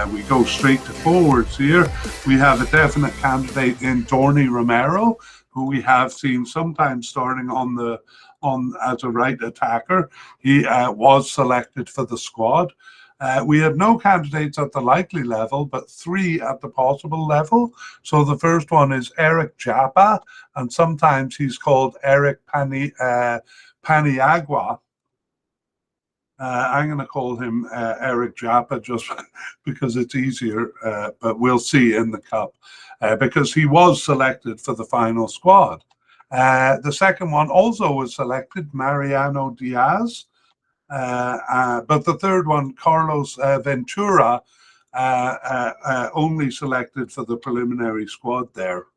we go straight to forwards here. We have a definite candidate in Dorney Romero, who we have seen sometimes starting on as a right attacker. He was selected for the squad. We have no candidates at the likely level, but 3 at the possible level. So the first one is Eric Japa, and sometimes he's called Eric Paniagua. I'm going to call him Eric Japa just because it's easier, but we'll see in the Cup, because he was selected for the final squad. The second one also was selected, Mariano Diaz. But the third one, Carlos Ventura, only selected for the preliminary squad there.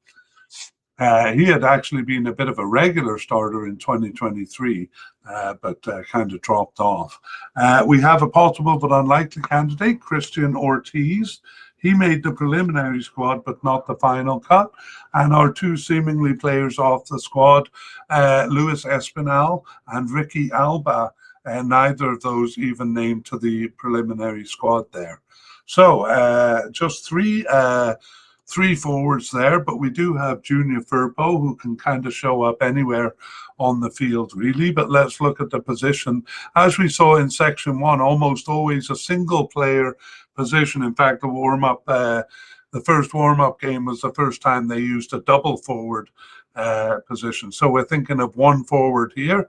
He had actually been a bit of a regular starter in 2023, but kind of dropped off. We have a possible but unlikely candidate, Christian Ortiz. He made the preliminary squad, but not the final cut. And our 2 seemingly players off the squad, Luis Espinal and Ricky Alba, and neither of those even named to the preliminary squad there. So just three forwards there, but we do have Junior Firpo, who can kind of show up anywhere on the field, really. But let's look at the position. As we saw in section 1, almost always a single player position. In fact, the first warm-up game was the first time they used a double forward position. So we're thinking of 1 forward here.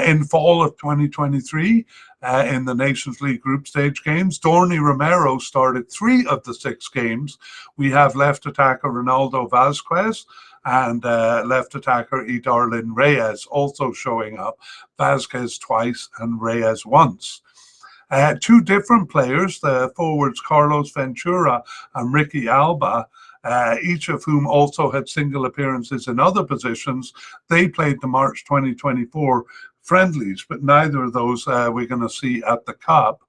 In fall of 2023, in the Nations League group stage games, Dorney Romero started 3 of the 6 games. We have left attacker Ronaldo Vazquez and left attacker Idarlin Reyes also showing up, Vazquez twice and Reyes once. 2 different players, the forwards Carlos Ventura and Ricky Alba, each of whom also had single appearances in other positions. They played the March 2024 friendlies, but neither of those we're going to see at the Cup.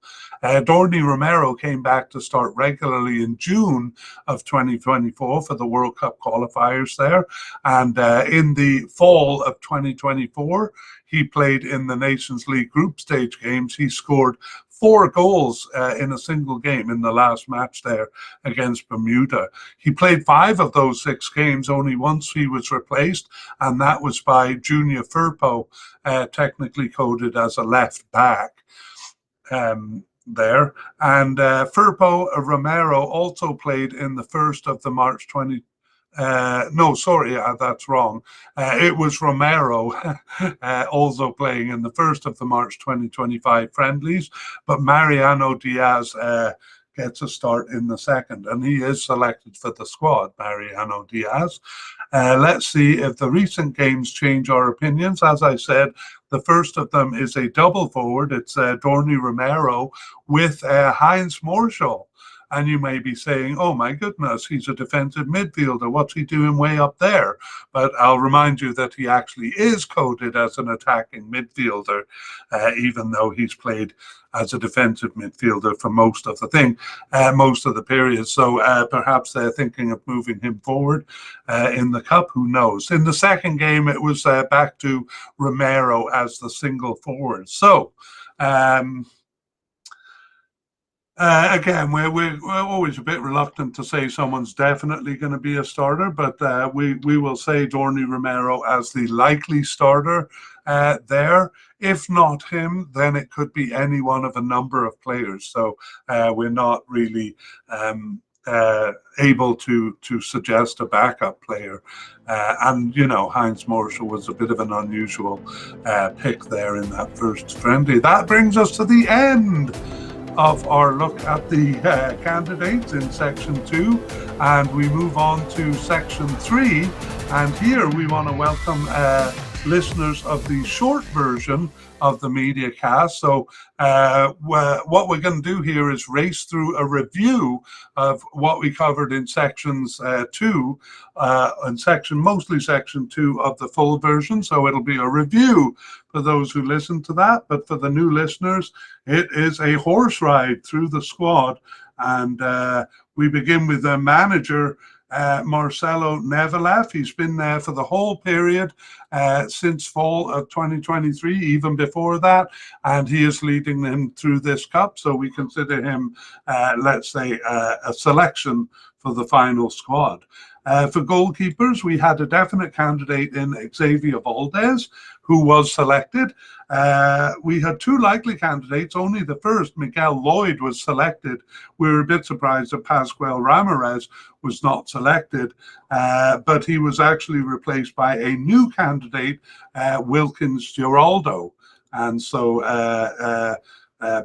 Dorney Romero came back to start regularly in June of 2024 for the World Cup qualifiers there. And in the fall of 2024, he played in the Nations League group stage games. He scored 4 goals in a single game in the last match there against Bermuda. He played 5 of those 6 games. Only once he was replaced, and that was by Junior Firpo, technically coded as a left back there. And Firpo Romero also played in the first of the March 20. No, sorry, that's wrong. It was Romero also playing in the first of the March 2025 friendlies, but Mariano Diaz gets a start in the second, and he is selected for the squad, Mariano Diaz. Let's see if the recent games change our opinions. As I said, the first of them is a double forward. It's Dorney Romero with Heinz Marshall. And you may be saying, oh my goodness, he's a defensive midfielder. What's he doing way up there? But I'll remind you that he actually is coded as an attacking midfielder, even though he's played as a defensive midfielder for most of the period. So perhaps they're thinking of moving him forward in the Cup. Who knows? In the second game, it was back to Romero as the single forward. So again, we're always a bit reluctant to say someone's definitely going to be a starter, but we will say Dorney Romero as the likely starter there. If not him, then it could be any one of a number of players. So we're not really able to suggest a backup player. And, you know, Heinz Marshall was a bit of an unusual pick there in that first friendly. That brings us to the end of our look at the candidates in section 2, and we move on to section 3. And here we want to welcome listeners of the short version of the mediacast. So what we're going to do here is race through a review of what we covered in sections two, and mostly section two of the full version. So it'll be a review for those who listen to that. But for the new listeners, it is a horse ride through the squad. And we begin with the manager, Marcelo Nevelet. He's been there for the whole period since fall of 2023, even before that, and he is leading them through this cup. So we consider him, let's say, a selection for the final squad. For goalkeepers, we had a definite candidate in Xavier Valdez, who was selected. We had two likely candidates. Only the first, Miguel Lloyd, was selected. We were a bit surprised that Pascual Ramirez was not selected, but he was actually replaced by a new candidate, Wilkins Geraldo. And so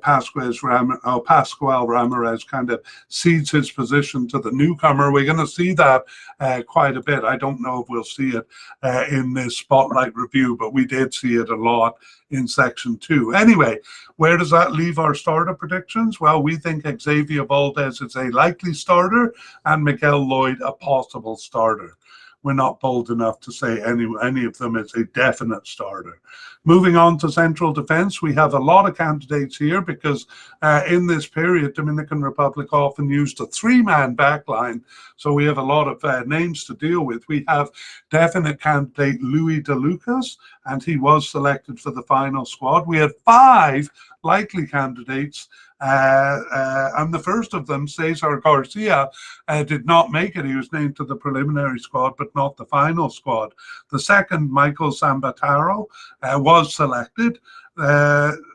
Pascual Ramirez kind of cedes his position to the newcomer. We're going to see that quite a bit. I don't know if we'll see it in this spotlight review, but we did see it a lot in section two. Anyway, where does that leave our starter predictions? Well, we think Xavier Valdez is a likely starter and Miguel Lloyd a possible starter. We're not bold enough to say any of them is a definite starter. Moving on to central defense, we have a lot of candidates here because in this period, Dominican Republic often used a three-man backline. So we have a lot of names to deal with. We have definite candidate Louis De Lucas, and he was selected for the final squad. We had 5 likely candidates, and the first of them, Cesar Garcia, did not make it. He was named to the preliminary squad, but not the final squad. The second, Michael Sambataro, was selected.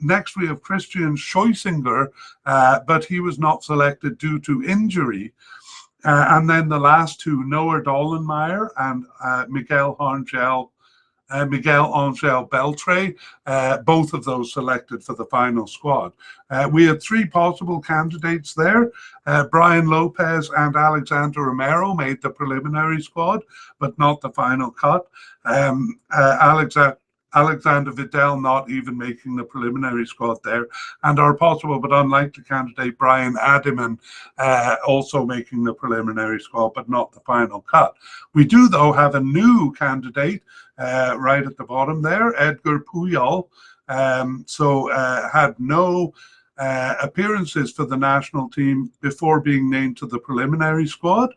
Next, we have Christian Scheusinger, but he was not selected due to injury. And then the last two, Noah Dollenmeyer and Miguel Angel Beltre, both of those selected for the final squad. We had 3 possible candidates there. Brian Lopez and Alexander Romero made the preliminary squad, but not the final cut. Alexander Vidal not even making the preliminary squad there, and our possible but unlikely candidate Brian Adiman also making the preliminary squad but not the final cut. We do though have a new candidate right at the bottom there, Edgar Puyol. Had no appearances for the national team before being named to the preliminary squad.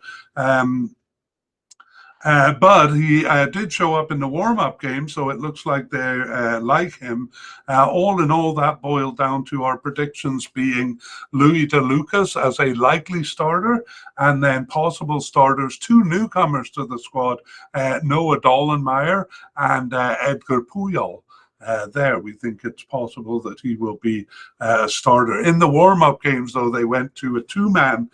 But he did show up in the warm-up game, so it looks like they like him. All in all, that boiled down to our predictions being Louis De Lucas as a likely starter, and then possible starters, 2 newcomers to the squad, Noah Dollenmeyer and Edgar Puyol. There, we think it's possible that he will be a starter. In the warm-up games, though, they went to a 2-man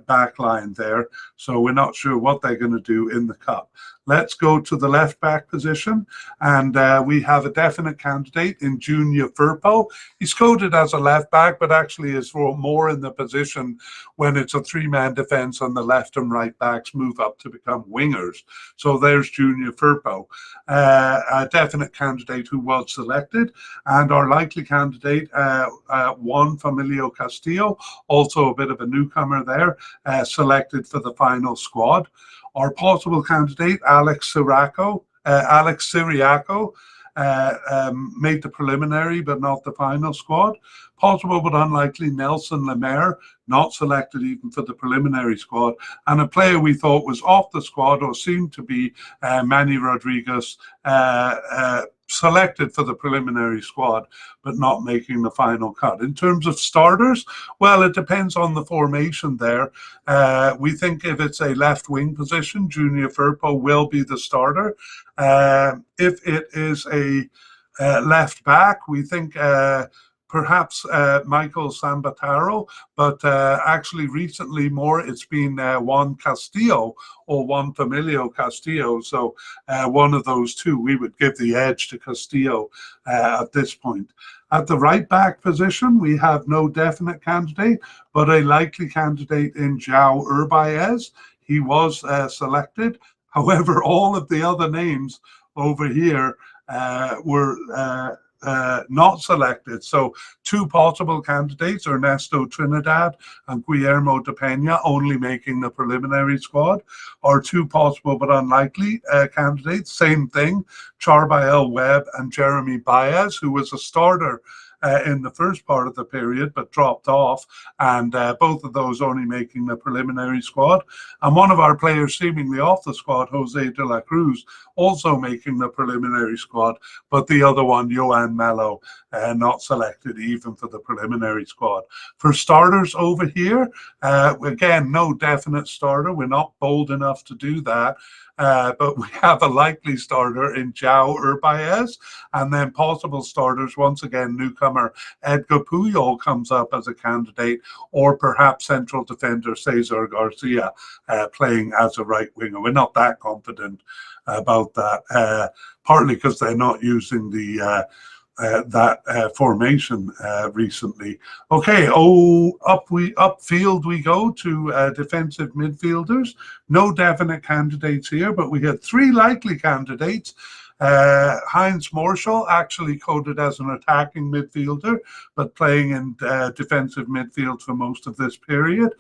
back line there, so we're not sure what they're going to do in the cup. Let's go to the left back position, and we have a definite candidate in Junior Firpo. He's coded as a left back, but actually is more in the position when it's a 3-man defense and the left and right backs move up to become wingers. So there's Junior Firpo, a definite candidate who was selected, and our likely candidate, Juan Familio Castillo, also a bit of a newcomer there, selected for the final squad. Our possible candidate, Alex Siriaco, made the preliminary but not the final squad. Possible but unlikely, Nelson Lemaire, not selected even for the preliminary squad. And a player we thought was off the squad, or seemed to be, Manny Rodriguez, selected for the preliminary squad, but not making the final cut. In terms of starters, well, it depends on the formation there. We think if it's a left wing position, Junior Firpo will be the starter. If it is a left back, we think perhaps Michael Sambataro, but actually recently more it's been Juan Castillo or Juan Familio Castillo. So one of those two, we would give the edge to Castillo at this point. At the right back position, we have no definite candidate, but a likely candidate in João Urbaez. He was selected. However, all of the other names over here were not selected. So two possible candidates, Ernesto Trinidad and Guillermo de Pena, only making the preliminary squad, or two possible but unlikely candidates, same thing, Charbael Webb and Jeremy Baez, who was a starter in the first part of the period but dropped off, and both of those only making the preliminary squad. And one of our players seemingly off the squad, Jose de la Cruz, also making the preliminary squad, but the other one, Yohan Mello, not selected even for the preliminary squad. For starters over here, again, no definite starter. We're not bold enough to do that. But we have a likely starter in João Urbaez, and then possible starters, once again, newcomer Edgar Puyol comes up as a candidate, or perhaps central defender Cesar Garcia playing as a right winger. We're not that confident about that, partly because they're not using the that formation recently. Okay, upfield we go to defensive midfielders. No definite candidates here, but we had three likely candidates. Heinz Marschall, actually coded as an attacking midfielder, but playing in defensive midfield for most of this period.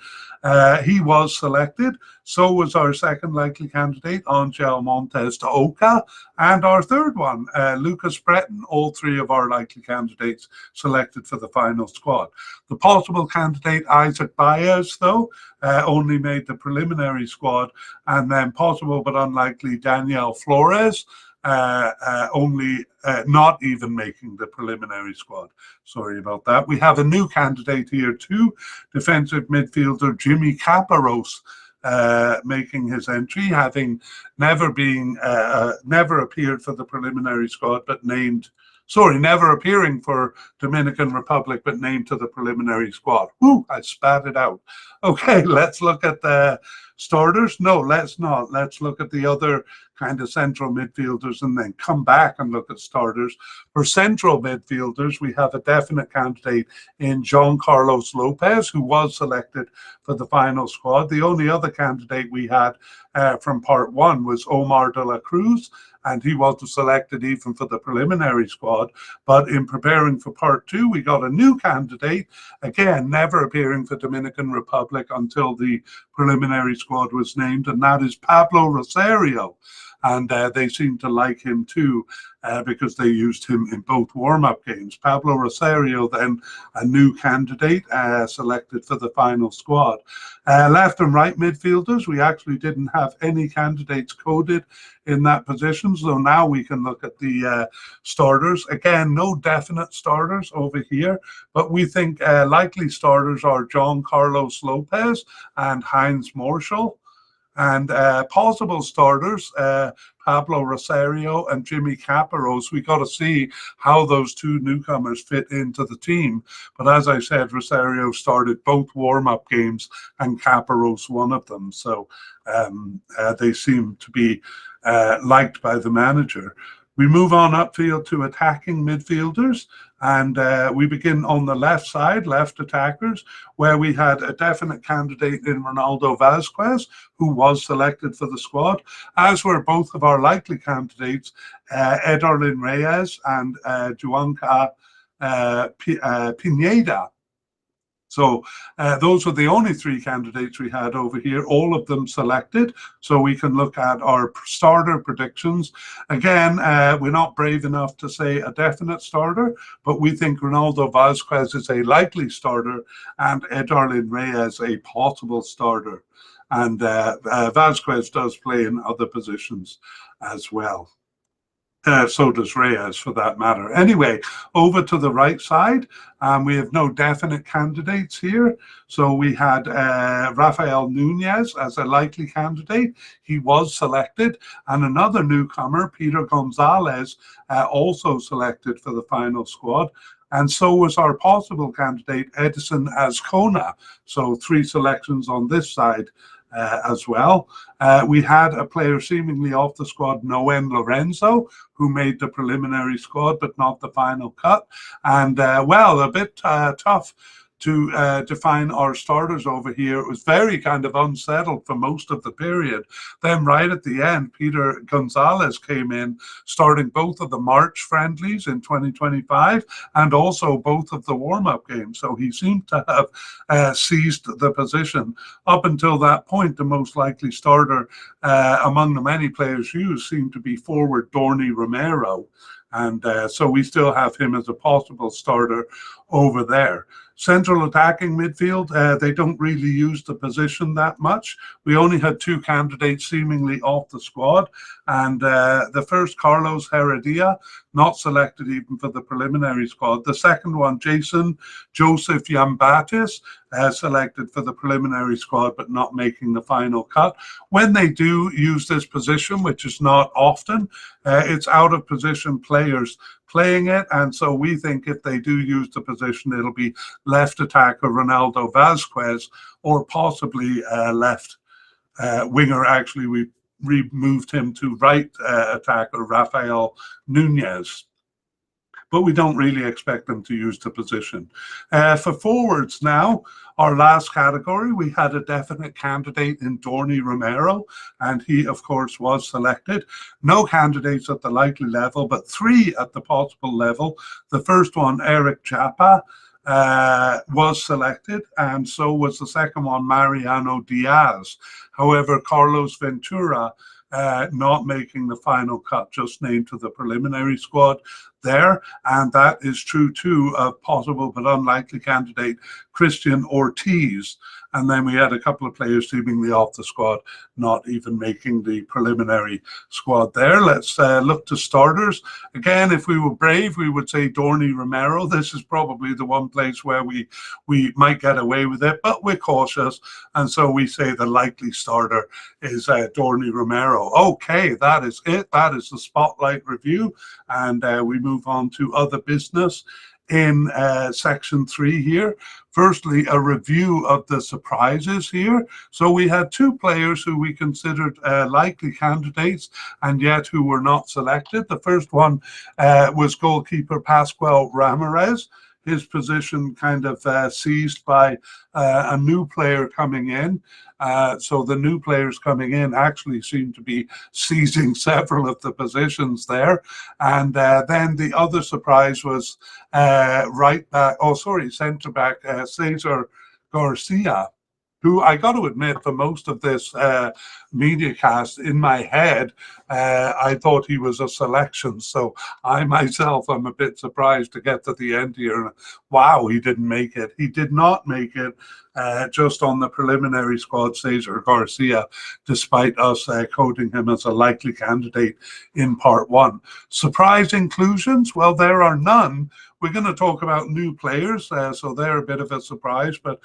He was selected. So was our second likely candidate, Angel Montes de Oca, and our third one, Lucas Breton. All three of our likely candidates selected for the final squad. The possible candidate, Isaac Baez, though, only made the preliminary squad, and then possible but unlikely, Daniel Flores, only not even making the preliminary squad. Sorry about that. We have a new candidate here too, defensive midfielder Jimmy Caparrós, making his entry, having never appeared for the preliminary squad, but never appearing for Dominican Republic, but named to the preliminary squad. Ooh, I spat it out. Okay, let's look at the starters. No, let's not. Let's look at the other kind of central midfielders and then come back and look at starters. For central midfielders, we have a definite candidate in John Carlos Lopez, who was selected for the final squad. The only other candidate we had from part one was Omar de la Cruz, and he wasn't selected even for the preliminary squad. But in preparing for part two, we got a new candidate, again, never appearing for Dominican Republic until the preliminary squad was named, and that is Pablo Rosario. And they seem to like him too, because they used him in both warm-up games. Pablo Rosario, then a new candidate selected for the final squad. Left and right midfielders, we actually didn't have any candidates coded in that position, so now we can look at the starters. Again, no definite starters over here, but we think likely starters are John Carlos Lopez and Heinz Marschall. And possible starters, Pablo Rosario and Jimmy Caparrós. We got to see how those two newcomers fit into the team. But as I said, Rosario started both warm-up games and Caparrós one of them. So they seem to be liked by the manager. We move on upfield to attacking midfielders, and we begin on the left side, left attackers, where we had a definite candidate in Ronaldo Vazquez, who was selected for the squad, as were both of our likely candidates, Ederlin Reyes and Juanca Pineda. So those were the only three candidates we had over here, all of them selected. So we can look at our starter predictions. Again, we're not brave enough to say a definite starter, but we think Ronaldo Vazquez is a likely starter and Ederlin Reyes a possible starter. And Vazquez does play in other positions as well. So does Reyes, for that matter. Anyway, over to the right side, we have no definite candidates here. So we had Rafael Nunez as a likely candidate. He was selected. And another newcomer, Peter Gonzalez, also selected for the final squad. And so was our possible candidate, Edison Azcona. So three selections on this side as well. We had a player seemingly off the squad, Noen Lorenzo, who made the preliminary squad, but not the final cut. And well, a bit tough to define our starters over here. It was very kind of unsettled for most of the period. Then right at the end, Peter Gonzalez came in, starting both of the March friendlies in 2025 and also both of the warm-up games. So he seemed to have seized the position. Up until that point, the most likely starter among the many players used seemed to be forward Dorney Romero. And so we still have him as a possible starter over there. Central attacking midfield, they don't really use the position that much. We only had two candidates seemingly off the squad. And the first, Carlos Heredia, not selected even for the preliminary squad. The second one, Jason Joseph Yambatis, selected for the preliminary squad, but not making the final cut. When they do use this position, which is not often, it's out of position players playing it. And so we think if they do use the position, it'll be left attacker Ronaldo Vasquez, or possibly left winger. Actually, we removed him to right attacker Rafael Nunez. But we don't really expect them to use the position. For forwards now, our last category, we had a definite candidate in Dorney Romero, and he, of course, was selected. No candidates at the likely level, but three at the possible level. The first one, Eric Chapa, was selected, and so was the second one, Mariano Diaz. However, Carlos Ventura not making the final cut, just named to the preliminary squad there. And that is true too of possible but unlikely candidate Christian Ortiz. And then we had a couple of players seemingly off the squad, not even making the preliminary squad there. Let's look to starters. Again, if we were brave, we would say Dorney Romero. This is probably the one place where we might get away with it, but we're cautious. And so we say the likely starter is Dorney Romero. Okay, that is it. That is the spotlight review. And we move on to other business in section 3 here. Firstly, a review of the surprises here. So we had two players who we considered likely candidates and yet who were not selected. The first one was goalkeeper Pascual Ramirez. His position kind of seized by a new player coming in. So the new players coming in actually seem to be seizing several of the positions there. And then the other surprise was centre back Cesar Garcia, who I got to admit, for most of this media cast, in my head, I thought he was a selection. So I myself am a bit surprised to get to the end here. Wow, he didn't make it. He did not make it just on the preliminary squad, Cesar Garcia, despite us coding him as a likely candidate in part 1. Surprise inclusions? Well, there are none. We're going to talk about new players, so they're a bit of a surprise, but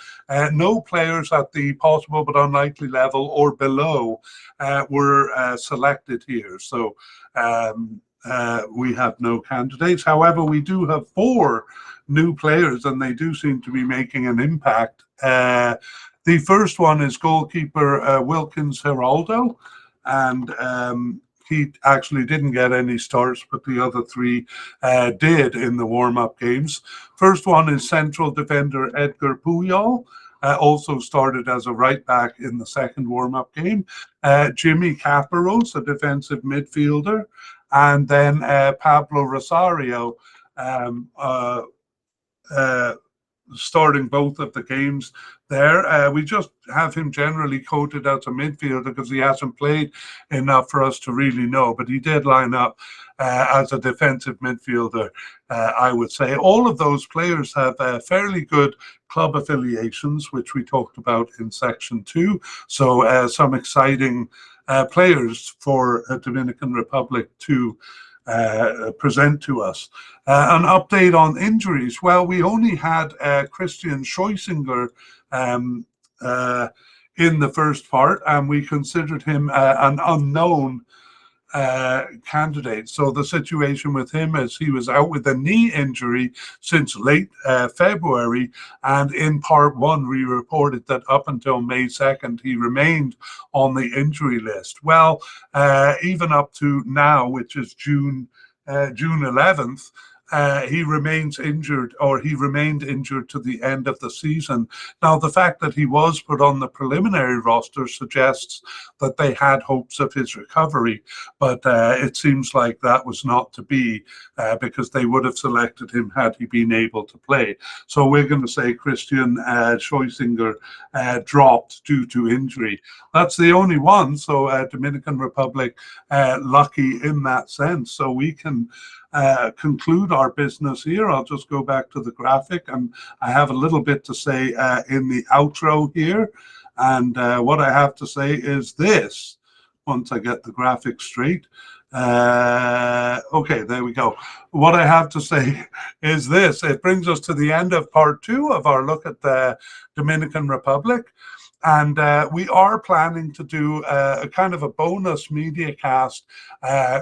no players at the possible but unlikely level or below were selected here. So we have no candidates. However, we do have 4 new players, and they do seem to be making an impact. The first one is goalkeeper Wilkins Geraldo, and he actually didn't get any starts, but the other 3 did in the warm-up games. First one is central defender Edgar Puyol, also started as a right back in the second warm-up game. Jimmy Caparros, a defensive midfielder, and then Pablo Rosario, starting both of the games there. We just have him generally coded as a midfielder because he hasn't played enough for us to really know, but he did line up as a defensive midfielder, I would say. All of those players have fairly good club affiliations, which we talked about in section 2. So some exciting players for Dominican Republic to present to us. An update on injuries. Well, we only had Christian Scheusinger in the first part, and we considered him an unknown candidate. So the situation with him is he was out with a knee injury since late February, and in part 1 we reported that up until May 2nd he remained on the injury list. Well, even up to now, which is June 11th, he remains injured, or he remained injured to the end of the season. Now, the fact that he was put on the preliminary roster suggests that they had hopes of his recovery, but it seems like that was not to be, because they would have selected him had he been able to play. So we're going to say Christian Scheusinger dropped due to injury. That's the only one. So Dominican Republic lucky in that sense. So we can conclude our business here. I'll just go back to the graphic, and I have a little bit to say in the outro here. And what I have to say is this, once I get the graphic straight. Okay, there we go. What I have to say is this. It brings us to the end of part 2 of our look at the Dominican Republic. And we are planning to do a kind of a bonus media cast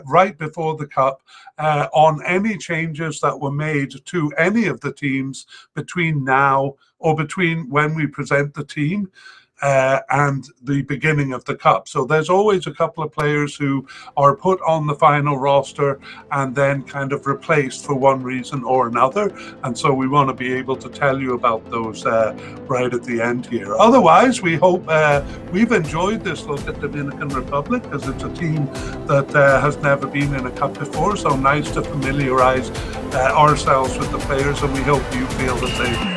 right before the Cup on any changes that were made to any of the teams between now, or between when we present the team and the beginning of the Cup. So there's always a couple of players who are put on the final roster and then kind of replaced for one reason or another. And so we want to be able to tell you about those right at the end here. Otherwise, we hope we've enjoyed this look at Dominican Republic, because it's a team that has never been in a Cup before. So nice to familiarize ourselves with the players, and we hope you feel the same.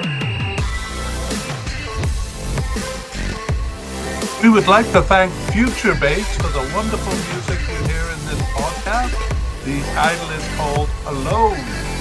We would like to thank Future Bass for the wonderful music you hear in this podcast. The title is called Alone.